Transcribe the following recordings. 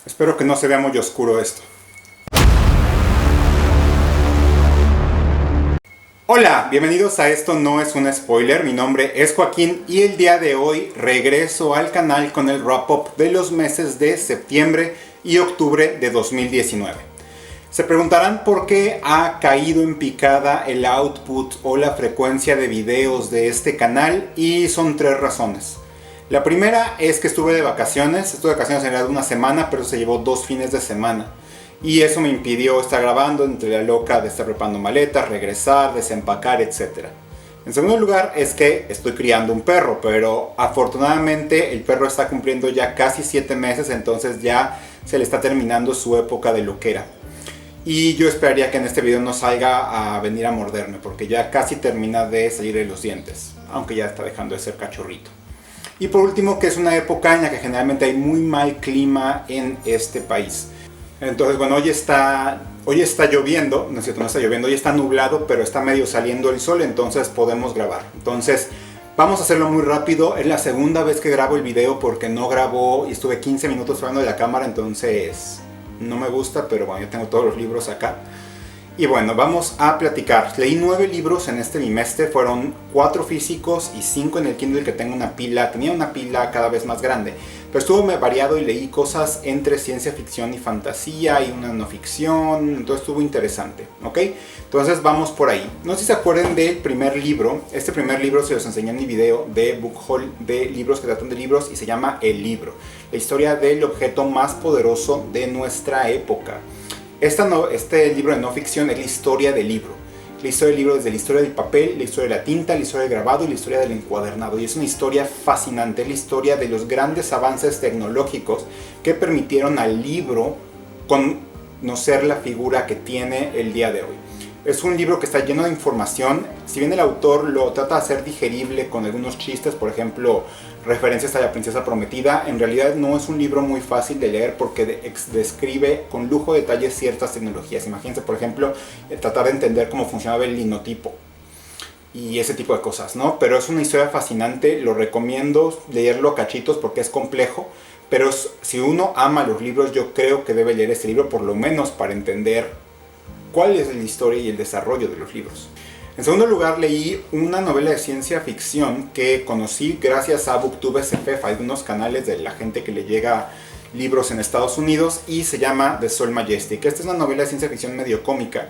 Espero que no se vea muy oscuro esto. Hola, bienvenidos a Esto No Es Un Spoiler. Mi nombre es Joaquín y el día de hoy regreso al canal con el wrap-up de los meses de septiembre y octubre de 2019. Se preguntarán por qué ha caído en picada el output o la frecuencia de videos de este canal, y son tres razones. La primera es que estuve de vacaciones en realidad de una semana, pero se llevó 2 fines de semana. Y eso me impidió estar grabando entre la loca de estar preparando maletas, regresar, desempacar, etc. En segundo lugar es que estoy criando un perro, pero afortunadamente el perro está cumpliendo ya casi 7 meses, entonces ya se le está terminando su época de loquera. Y yo esperaría que en este video no salga a venir a morderme, porque ya casi termina de salir de los dientes, aunque ya está dejando de ser cachorrito. Y por último, que es una época en la que generalmente hay muy mal clima en este país. Entonces, bueno, hoy está lloviendo, no es cierto, no está lloviendo, hoy está nublado, pero está medio saliendo el sol, entonces podemos grabar. Entonces, vamos a hacerlo muy rápido. Es la segunda vez que grabo el video porque no grabó y estuve 15 minutos hablando de la cámara, entonces no me gusta, pero bueno, yo tengo todos los libros acá. Y bueno, vamos a platicar. Leí 9 libros en este bimestre, fueron 4 físicos y 5 en el Kindle, que tengo una pila, tenía una pila cada vez más grande. Pero estuvo variado y leí cosas entre ciencia ficción y fantasía y una no ficción, entonces estuvo interesante, ¿ok? Entonces vamos por ahí. No sé si se acuerdan del primer libro. Este primer libro se los enseñé en mi video de Book Haul de libros que tratan de libros y se llama El Libro, la historia del objeto más poderoso de nuestra época. Este libro de no ficción es la historia del libro. La historia del libro desde la historia del papel, la historia de la tinta, la historia del grabado y la historia del encuadernado. Y es una historia fascinante, es la historia de los grandes avances tecnológicos que permitieron al libro conocer la figura que tiene el día de hoy. Es un libro que está lleno de información. Si bien el autor lo trata de hacer digerible con algunos chistes, por ejemplo, referencias a la princesa prometida, en realidad no es un libro muy fácil de leer porque describe con lujo de detalle ciertas tecnologías. Imagínense, por ejemplo, tratar de entender cómo funcionaba el linotipo y ese tipo de cosas, ¿no? Pero es una historia fascinante, lo recomiendo leerlo a cachitos porque es complejo, pero si uno ama los libros, yo creo que debe leer este libro por lo menos para entender cuál es la historia y el desarrollo de los libros. En segundo lugar, leí una novela de ciencia ficción que conocí gracias a Booktube SFF, algunos canales de la gente que le llega libros en Estados Unidos, y se llama The Soul Majestic. Esta es una novela de ciencia ficción medio cómica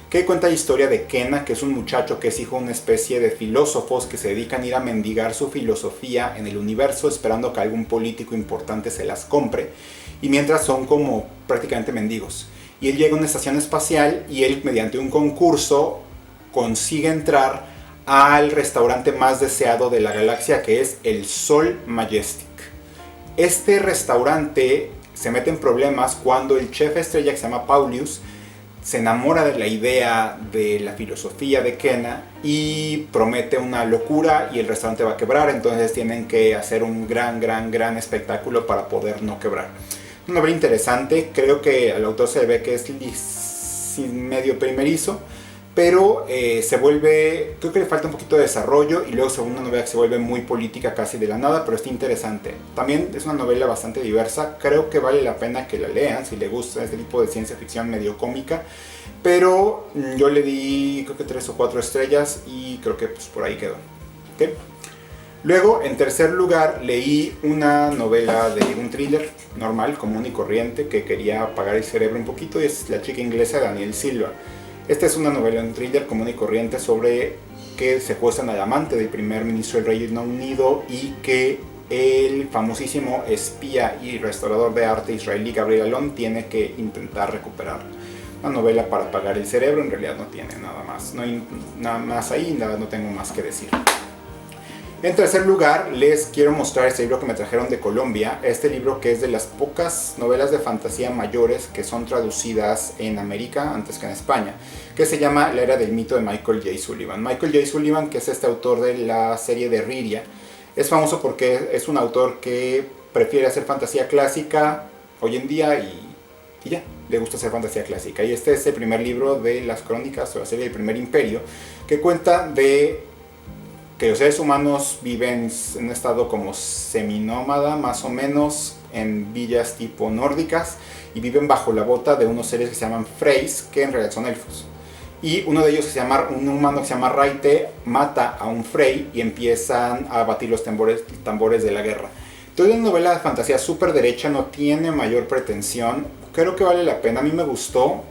que cuenta la historia de Kena, que es un muchacho que es hijo de una especie de filósofos que se dedican a ir a mendigar su filosofía en el universo esperando que algún político importante se las compre, y mientras son como prácticamente mendigos. Y él llega a una estación espacial y él, mediante un concurso, consigue entrar al restaurante más deseado de la galaxia, que es el Soul Majestic. Este restaurante se mete en problemas cuando el chef estrella, que se llama Paulius, se enamora de la idea de la filosofía de Kena y promete una locura y el restaurante va a quebrar. Entonces tienen que hacer un gran espectáculo para poder no quebrar. Una novela interesante, creo que al autor se ve que es medio primerizo, pero creo que le falta un poquito de desarrollo, y luego es una novela que se vuelve muy política casi de la nada, pero está interesante. También es una novela bastante diversa, creo que vale la pena que la lean si les gusta este tipo de ciencia ficción medio cómica, pero yo le di creo que 3 o 4 estrellas y creo que pues por ahí quedó. ¿Okay? Luego, en tercer lugar, leí una novela de un thriller normal, común y corriente, que quería apagar el cerebro un poquito, y es La chica inglesa de Daniel Silva. Esta es una novela, un thriller común y corriente sobre que secuestran al amante del primer ministro del Reino Unido y que el famosísimo espía y restaurador de arte israelí Gabriel Allon tiene que intentar recuperar. Una novela para apagar el cerebro, en realidad no tiene nada más. No hay nada más ahí, no tengo más que decir. En tercer lugar, les quiero mostrar este libro que me trajeron de Colombia. Este libro, que es de las pocas novelas de fantasía mayores que son traducidas en América antes que en España, que se llama La Era del Mito, de Michael J. Sullivan. Michael J. Sullivan, que es este autor de la serie de Riria, es famoso porque es un autor que prefiere hacer fantasía clásica hoy en día y ya, le gusta hacer fantasía clásica. Y este es el primer libro de las crónicas o la serie del Primer Imperio, que cuenta de que los seres humanos viven en un estado como seminómada, más o menos, en villas tipo nórdicas y viven bajo la bota de unos seres que se llaman Freys, que en realidad son elfos. Y uno de ellos, un humano que se llama Raite, mata a un Frey y empiezan a batir los tambores de la guerra. Entonces es una novela de fantasía súper derecha, no tiene mayor pretensión. Creo que vale la pena, a mí me gustó.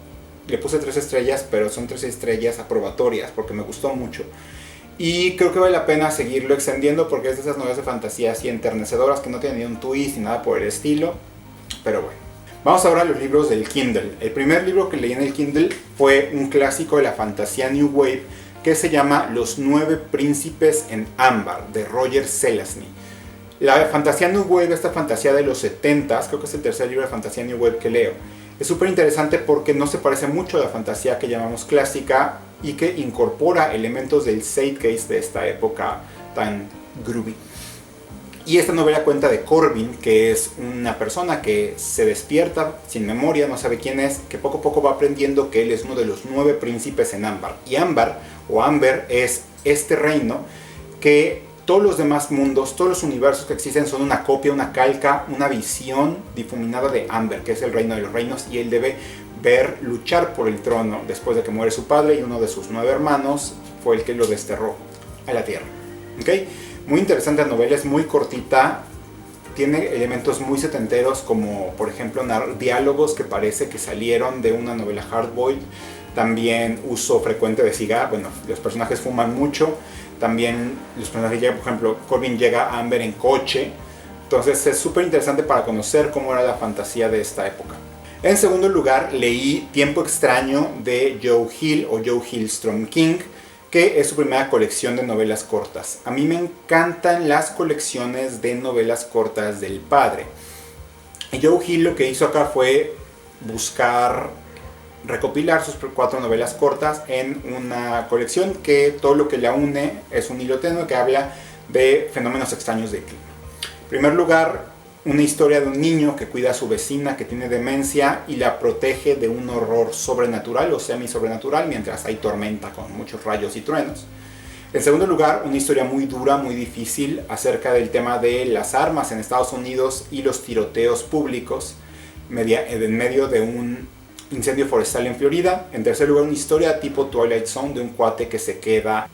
Le puse 3 estrellas, pero son 3 estrellas aprobatorias porque me gustó mucho. Y creo que vale la pena seguirlo extendiendo porque es de esas novelas de fantasía así enternecedoras que no tienen ni un twist ni nada por el estilo. Pero bueno. Vamos ahora a los libros del Kindle. El primer libro que leí en el Kindle fue un clásico de la fantasía New Wave que se llama Los 9 príncipes en ámbar, de Roger Zelazny. La fantasía New Wave, esta fantasía de los 70s, creo que es el tercer libro de fantasía New Wave que leo. Es súper interesante porque no se parece mucho a la fantasía que llamamos clásica y que incorpora elementos del zeitgeist de esta época tan groovy. Y esta novela cuenta de Corbin, que es una persona que se despierta sin memoria, no sabe quién es, que poco a poco va aprendiendo que él es uno de los 9 príncipes en ámbar. Y ámbar, o Amber, es este reino que todos los demás mundos, todos los universos que existen son una copia, una calca, una visión difuminada de Amber, que es el reino de los reinos, y él debe ver luchar por el trono después de que muere su padre y uno de sus 9 hermanos fue el que lo desterró a la tierra. ¿Okay? Muy interesante la novela, es muy cortita, tiene elementos muy setenteros como por ejemplo diálogos que parece que salieron de una novela hardboiled, también uso frecuente de cigarro, bueno, los personajes fuman mucho, también los personajes llegan, por ejemplo, Corbin llega a Amber en coche, entonces es súper interesante para conocer cómo era la fantasía de esta época. En segundo lugar leí Tiempo extraño de Joe Hill o Joe Hillstrom King, que es su primera colección de novelas cortas. A mí me encantan las colecciones de novelas cortas del padre. Y Joe Hill lo que hizo acá fue buscar recopilar sus 4 novelas cortas en una colección que todo lo que la une es un hilo tenue que habla de fenómenos extraños del clima. En primer lugar, una historia de un niño que cuida a su vecina que tiene demencia y la protege de un horror sobrenatural o semi-sobrenatural mientras hay tormenta con muchos rayos y truenos. En segundo lugar, una historia muy dura, muy difícil acerca del tema de las armas en Estados Unidos y los tiroteos públicos en medio de un incendio forestal en Florida. En tercer lugar, una historia tipo Twilight Zone de un cuate que se queda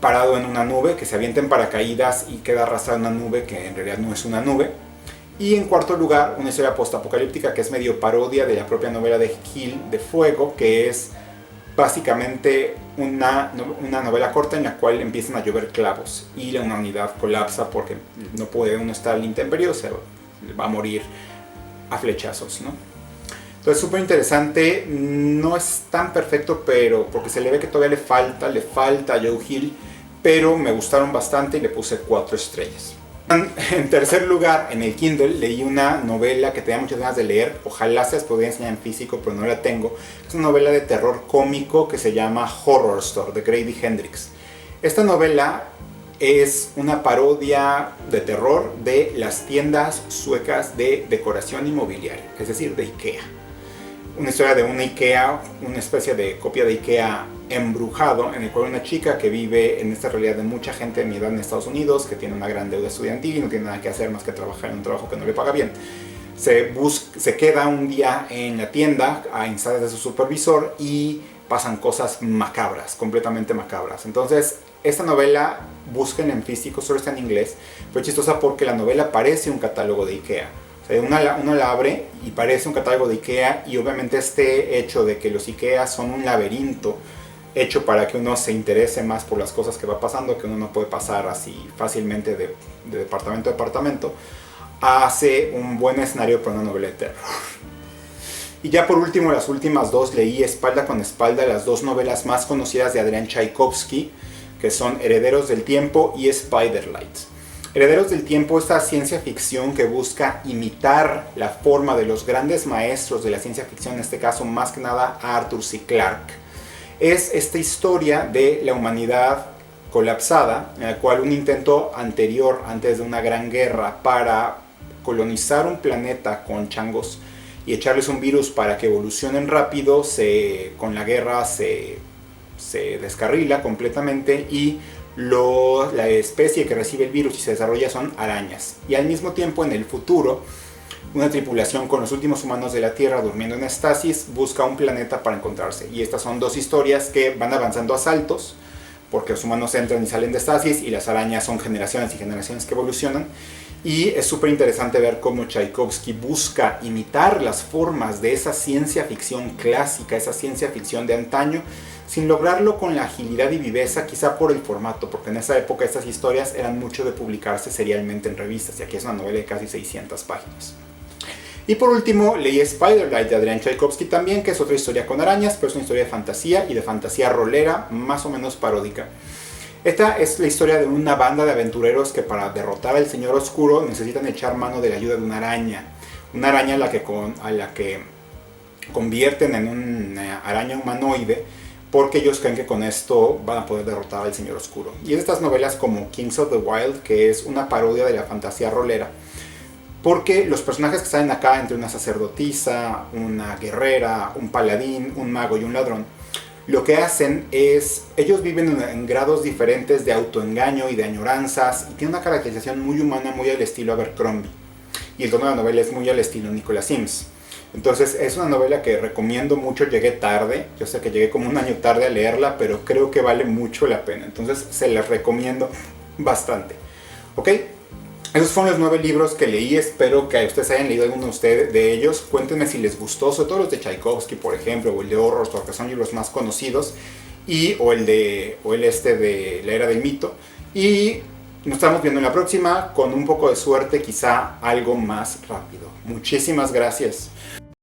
parado en una nube, que se avienta en paracaídas y queda arrastrado en una nube que en realidad no es una nube. Y en cuarto lugar, una historia postapocalíptica que es medio parodia de la propia novela de Hill de Fuego, que es básicamente una novela corta en la cual empiezan a llover clavos y la humanidad colapsa porque no puede uno estar al intemperio, se va a morir a flechazos, ¿no? Entonces súper interesante, no es tan perfecto, pero porque se le ve que todavía le falta a Joe Hill, pero me gustaron bastante y le puse 4 estrellas. En tercer lugar, en el Kindle leí una novela que tenía muchas ganas de leer, ojalá se las podría enseñar en físico, pero no la tengo. Es una novela de terror cómico que se llama Horror Store, de Grady Hendrix. Esta novela es una parodia de terror de las tiendas suecas de decoración inmobiliaria, es decir, de IKEA. Una historia de una IKEA, una especie de copia de IKEA embrujado, en el cual una chica que vive en esta realidad de mucha gente de mi edad en Estados Unidos, que tiene una gran deuda estudiantil y no tiene nada que hacer más que trabajar en un trabajo que no le paga bien, se queda un día en la tienda a instancias de su supervisor y pasan cosas macabras, completamente macabras. Entonces, esta novela, busquen en físico, solo está en inglés, fue chistosa porque la novela parece un catálogo de IKEA. Uno la abre y parece un catálogo de IKEA, y obviamente este hecho de que los IKEA son un laberinto hecho para que uno se interese más por las cosas que va pasando, que uno no puede pasar así fácilmente de departamento a departamento, hace un buen escenario para una novela de terror. Y ya por último, las últimas 2 leí espalda con espalda las 2 novelas más conocidas de Adrián Tchaikovsky, que son Herederos del Tiempo y Spiderlight. Herederos del Tiempo, esta ciencia ficción que busca imitar la forma de los grandes maestros de la ciencia ficción, en este caso más que nada a Arthur C. Clarke. Es esta historia de la humanidad colapsada, en la cual un intento anterior, antes de una gran guerra, para colonizar un planeta con changos y echarles un virus para que evolucionen rápido, con la guerra se descarrila completamente y la especie que recibe el virus y se desarrolla son arañas. Y al mismo tiempo, en el futuro, Una tripulación con los últimos humanos de la Tierra durmiendo en estasis busca un planeta para encontrarse. Y estas son dos historias que van avanzando a saltos, porque los humanos entran y salen de estasis y las arañas son generaciones y generaciones que evolucionan. Y es súper interesante ver cómo Tchaikovsky busca imitar las formas de esa ciencia ficción clásica, esa ciencia ficción de antaño, sin lograrlo con la agilidad y viveza, quizá por el formato, porque en esa época estas historias eran mucho de publicarse serialmente en revistas, y aquí es una novela de casi 600 páginas. Y por último, leí Spiderlight de Adrian Tchaikovsky también, que es otra historia con arañas, pero es una historia de fantasía y de fantasía rolera, más o menos paródica. Esta es la historia de una banda de aventureros que para derrotar al Señor Oscuro necesitan echar mano de la ayuda de una araña a la que convierten en una araña humanoide, porque ellos creen que con esto van a poder derrotar al Señor Oscuro. Y es de estas novelas como Kings of the Wild, que es una parodia de la fantasía rolera, porque los personajes que salen acá, entre una sacerdotisa, una guerrera, un paladín, un mago y un ladrón, lo que hacen es, ellos viven en grados diferentes de autoengaño y de añoranzas, y tienen una caracterización muy humana, muy al estilo Abercrombie. Y el tono de la novela es muy al estilo Nicholas Sims. Entonces es una novela que recomiendo mucho. Llegué tarde, yo sé que llegué como un año tarde a leerla, pero creo que vale mucho la pena. Entonces se las recomiendo bastante. ¿Ok? Esos fueron los 9 libros que leí. Espero que ustedes hayan leído alguno de ellos. Cuéntenme si les gustó, sobre todo los de Tchaikovsky, por ejemplo, o el de Horror, porque son libros más conocidos, o el de La Era del Mito. Y nos estamos viendo en la próxima, con un poco de suerte, quizá algo más rápido. Muchísimas gracias.